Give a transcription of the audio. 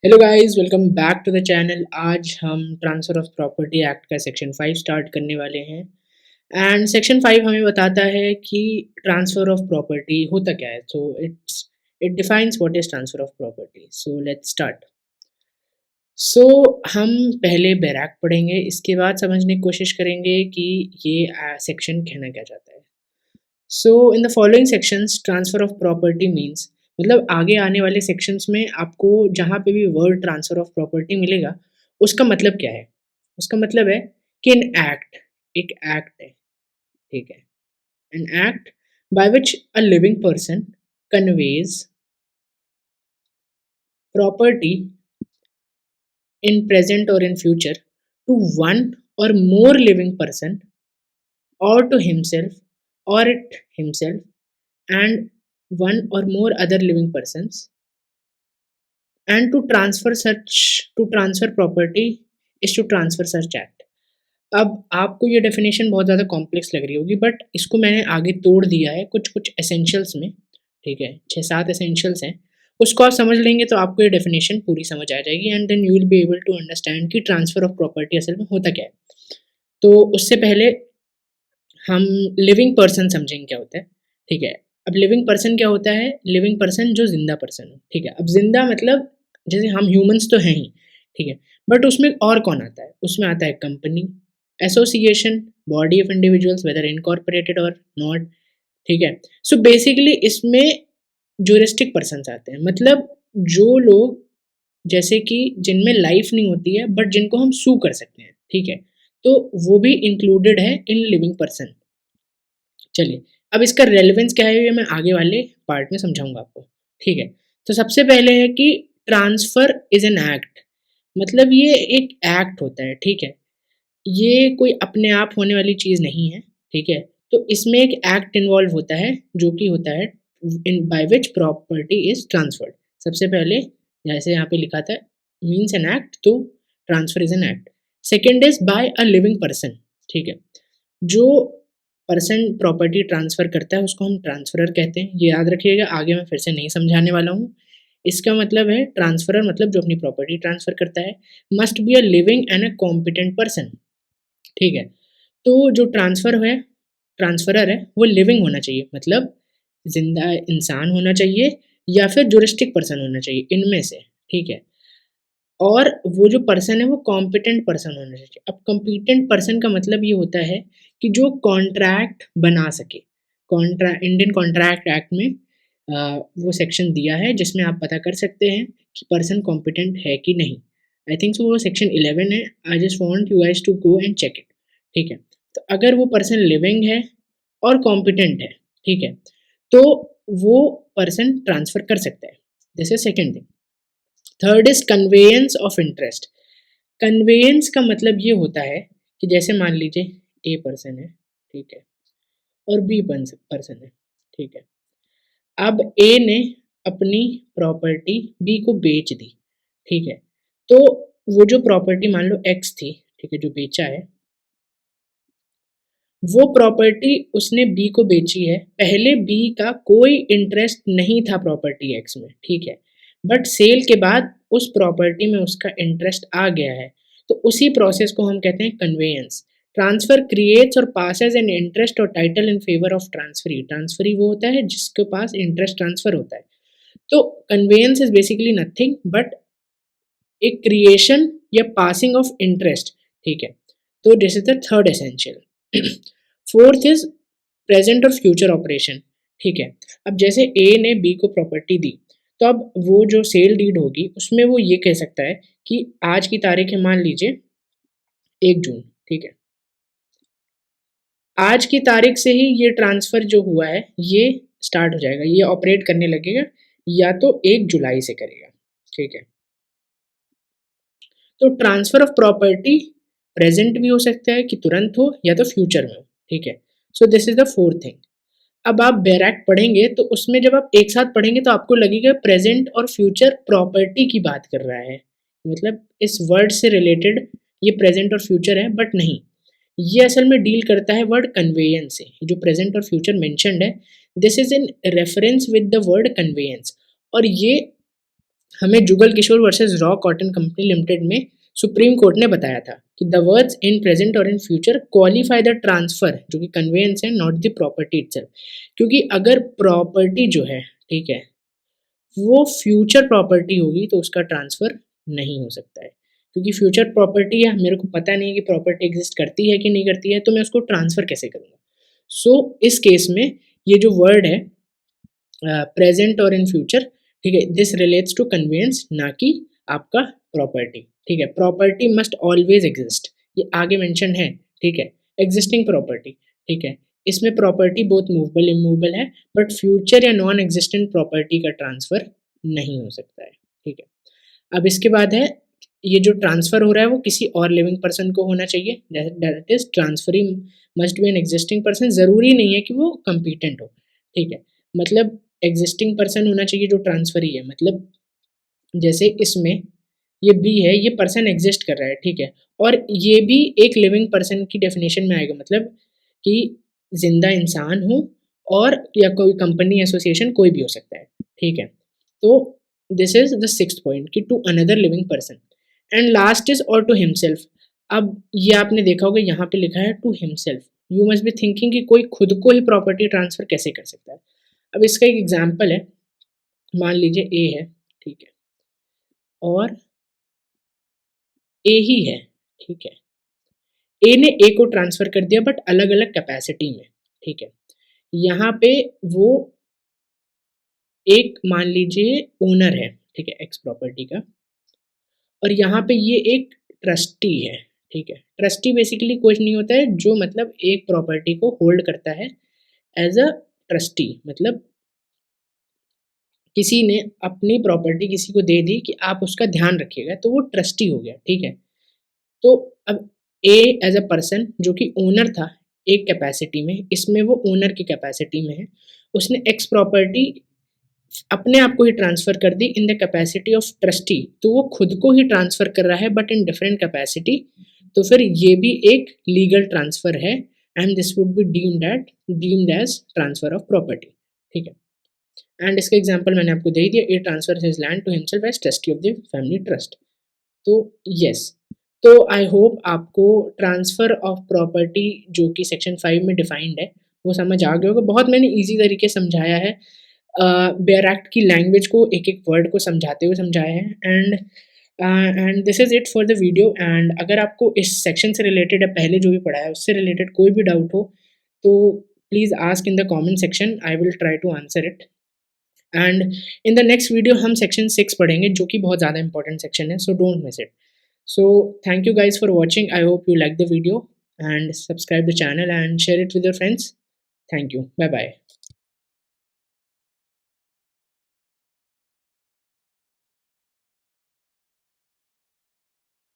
Hello guys, welcome back to the channel. आज हम transfer of property act का section 5 start करने वाले हैं। एंड सेक्शन 5 हमें बताता है कि ट्रांसफ़र ऑफ प्रॉपर्टी होता क्या है। So it defines what is transfer of property. So let's start. So हम पहले बैराक पढ़ेंगे, इसके बाद समझने की कोशिश करेंगे कि ये सेक्शन कहना क्या चाहता है। So in the following sections transfer of property means, मतलब आगे आने वाले सेक्शंस में आपको जहाँ पे भी वर्ड ट्रांसफर ऑफ प्रॉपर्टी मिलेगा उसका मतलब क्या है। उसका मतलब है कि एन एक्ट, एक एक्ट है, ठीक है। An act by which a living person conveys property in present और in future to one or more living person or to himself or it himself and one or more other living persons, and to transfer property is to transfer such act. अब आपको ये definition बहुत ज़्यादा complex लग रही होगी, but इसको मैंने आगे तोड़ दिया है कुछ कुछ एसेंशियल्स में, ठीक है। 6-7 एसेंशियल्स हैं, उसको आप समझ लेंगे तो आपको ये डेफिनेशन पूरी समझ आ जाएगी and then you will be able to understand कि ट्रांसफ़र ऑफ प्रॉपर्टी असल में होता क्या है। तो उससे पहले हम लिविंग पर्सन समझेंगे क्या होता है, ठीक है। अब लिविंग पर्सन क्या होता है? लिविंग पर्सन जो जिंदा पर्सन हो, ठीक है। अब जिंदा मतलब जैसे हम ह्यूमंस तो हैं ही, ठीक है, बट उसमें और कौन आता है? उसमें आता है company, association, body of individuals weather incorporated और नॉट, ठीक है। सो बेसिकली इसमें ज्यूरिस्टिक पर्सन्स आते हैं, मतलब जो लोग जैसे कि जिनमें लाइफ नहीं होती है बट जिनको हम सू कर सकते हैं, ठीक है। तो वो भी इंक्लूडेड है इन लिविंग पर्सन। चलिए, अब इसका रेलेवेंस क्या है ये मैं आगे वाले पार्ट में समझाऊंगा आपको, ठीक है। तो सबसे पहले है कि ट्रांसफर इज एन एक्ट, मतलब ये एक एक्ट होता है, ठीक है। ये कोई अपने आप होने वाली चीज़ नहीं है, ठीक है। तो इसमें एक एक्ट इन्वॉल्व होता है जो कि होता है in by which property is transferred. सबसे पहले जैसे यहाँ पे लिखा था मीन्स एन एक्ट, तो transfer is an act. Second is by a living person, ठीक है। जो पर्सन प्रॉपर्टी ट्रांसफ़र करता है उसको हम ट्रांसफरर कहते हैं, ये याद रखिएगा, आगे मैं फिर से नहीं समझाने वाला हूँ। इसका मतलब है ट्रांसफरर मतलब जो अपनी प्रॉपर्टी ट्रांसफ़र करता है must be a living and a competent person, ठीक है। तो जो ट्रांसफरर है वो लिविंग होना चाहिए, मतलब जिंदा इंसान होना चाहिए या फिर जुरिस्टिक पर्सन होना चाहिए, इनमें से, ठीक है। और वो जो पर्सन है वो कॉम्पिटेंट पर्सन होना चाहिए। अब कॉम्पिटेंट पर्सन का मतलब ये होता है कि जो कॉन्ट्रैक्ट बना सके। इंडियन कॉन्ट्रैक्ट एक्ट में वो सेक्शन दिया है जिसमें आप पता कर सकते हैं कि पर्सन कॉम्पिटेंट है कि नहीं। आई थिंक सो वो सेक्शन 11 है। I just want you guys to go and check it, ठीक है। तो अगर वो पर्सन लिविंग है और कॉम्पिटेंट है, ठीक है, तो वो पर्सन ट्रांसफ़र कर सकता है। This is second thing. Third is conveyance of interest. Conveyance का मतलब ये होता है कि जैसे मान लीजिए ए पर्सन है, ठीक है, और बी पर्सन है, ठीक है। अब ए ने अपनी प्रॉपर्टी बी को बेच दी, ठीक है। तो वो जो प्रॉपर्टी मान लो एक्स थी, ठीक है, जो बेचा है, वो प्रॉपर्टी उसने बी को बेची है। पहले बी का कोई इंटरेस्ट नहीं था प्रॉपर्टी एक्स में, ठीक है, बट सेल के बाद उस प्रॉपर्टी में उसका इंटरेस्ट आ गया है। तो उसी प्रोसेस को हम कहते हैं कन्वेयंस। ट्रांसफर क्रिएट्स और पासेस एन इंटरेस्ट और title in favour of transferee. Transferee वो होता है जिसके पास इंटरेस्ट ट्रांसफर होता है। तो conveyance is basically nothing but एक क्रिएशन या पासिंग ऑफ इंटरेस्ट, ठीक है। तो this is the third essential. Fourth is present और फ्यूचर ऑपरेशन, ठीक है। अब जैसे ए ने बी को प्रॉपर्टी दी, तो अब वो जो सेल डीड होगी उसमें वो ये कह सकता है कि आज की तारीख है, मान लीजिए 1 जून, ठीक है। आज की तारीख से ही ये ट्रांसफ़र जो हुआ है ये स्टार्ट हो जाएगा, ये ऑपरेट करने लगेगा, या तो 1 जुलाई से करेगा, ठीक है। तो ट्रांसफ़र ऑफ प्रॉपर्टी प्रेजेंट भी हो सकता है कि तुरंत हो या तो फ्यूचर में हो, ठीक है। So this is the fourth thing. अब आप बैरैक्ट पढ़ेंगे तो उसमें जब आप एक साथ पढ़ेंगे तो आपको लगेगा प्रेजेंट और फ्यूचर प्रॉपर्टी की बात कर रहा है, मतलब इस वर्ड से रिलेटेड ये प्रेजेंट और फ्यूचर है, बट नहीं, ये असल में डील करता है वर्ड कन्वेयंस से। जो प्रेजेंट और फ्यूचर मेंशन्ड है, this is in reference with the word conveyance. और ये हमें Jugal Kishore versus raw cotton company limited में सुप्रीम कोर्ट ने बताया था कि द वर्ड्स इन प्रेजेंट और in future qualify the transfer, जो कि कन्वेंस है, नॉट द प्रॉपर्टी इटसेल्फ। क्योंकि अगर प्रॉपर्टी जो है, ठीक है, वो फ्यूचर प्रॉपर्टी होगी तो उसका ट्रांसफर नहीं हो सकता है। क्योंकि फ्यूचर प्रॉपर्टी है, मेरे को पता नहीं है कि प्रॉपर्टी एग्जिस्ट करती है कि नहीं करती है, तो मैं उसको ट्रांसफर कैसे करूँगा। सो इस केस में ये जो वर्ड है प्रेजेंट और इन फ्यूचर, ठीक है, दिस रिलेट्स टू कन्वेंस, ना कि आपका प्रॉपर्टी। ठीक है, प्रॉपर्टी मस्ट ऑलवेज एग्जिस्ट, ये आगे मेंशन है। ठीक है, एग्जिस्टिंग प्रॉपर्टी, ठीक है, इसमें प्रॉपर्टी बोथ मूवेबल इमूवेबल है, बट फ्यूचर या नॉन एग्जिस्टेंट प्रॉपर्टी का ट्रांसफर नहीं हो सकता है। ठीक है, अब इसके बाद है, ये जो ट्रांसफर हो रहा है वो किसी और लिविंग पर्सन को होना चाहिए, that is transferring must be an existing person. जरूरी नहीं है कि वो कंपीटेंट हो। ठीक है, मतलब एग्जिस्टिंग पर्सन होना चाहिए जो ट्रांसफरी है। मतलब जैसे इसमें ये बी है, ये पर्सन एग्जिस्ट कर रहा है, ठीक है, और ये भी एक लिविंग पर्सन की डेफिनेशन में आएगा। मतलब कि जिंदा इंसान हो और या कोई कंपनी एसोसिएशन कोई भी हो सकता है। ठीक है, तो this is the sixth point कि to another living person. And last is or to himself. अब ये आपने देखा होगा यहाँ पे लिखा है to himself. You must be thinking कि कोई खुद को ही प्रॉपर्टी ट्रांसफर कैसे कर सकता है। अब इसका एक एग्जाम्पल है, मान लीजिए ए है, ठीक है, और ए ही है, ठीक है, ए ने ए को ट्रांसफर कर दिया बट अलग अलग कैपेसिटी में। ठीक है, यहाँ पे वो एक मान लीजिए ओनर है, ठीक है, एक्स प्रॉपर्टी का, और यहाँ पे ये एक ट्रस्टी है। ठीक है, ट्रस्टी बेसिकली कुछ नहीं होता है, जो मतलब एक प्रॉपर्टी को होल्ड करता है एज अ ट्रस्टी। मतलब किसी ने अपनी प्रॉपर्टी किसी को दे दी कि आप उसका ध्यान रखिएगा, तो वो ट्रस्टी हो गया। ठीक है, तो अब ए एज अ पर्सन जो कि ओनर था एक कैपेसिटी में, इसमें वो ओनर की कैपेसिटी में है, उसने एक्स प्रॉपर्टी अपने आप को ही ट्रांसफर कर दी in the capacity of trustee. तो वो खुद को ही ट्रांसफर कर रहा है बट इन डिफरेंट कैपेसिटी। तो फिर ये भी एक लीगल ट्रांसफर है, and this would be deemed as transfer of property. ठीक है, एंड इसका एग्जांपल मैंने आपको दे ही दिया, A transfer his land to himself as trustee of the family trust. तो यस, तो आई होप आपको ट्रांसफ़र ऑफ प्रॉपर्टी जो कि सेक्शन 5 में डिफाइंड है वो समझ आ गया होगा। बहुत मैंने ईज़ी तरीके से समझाया है, बेयर एक्ट की लैंग्वेज को एक-एक वर्ड को समझाते हुए समझाया है। And this is it for the video. And अगर आपको इस सेक्शन से रिलेटेड या पहले जो भी पढ़ा है उससे रिलेटेड कोई भी डाउट हो तो please ask in the comment section, I will try to answer it. And in the next video हम सेक्शन 6 पढ़ेंगे जो कि बहुत ज़्यादा इंपॉर्टेंट सेक्शन है, so don't miss it. So thank you guys for watching. I hope you like the video and subscribe the channel and share it with your friends. Thank you. Bye bye.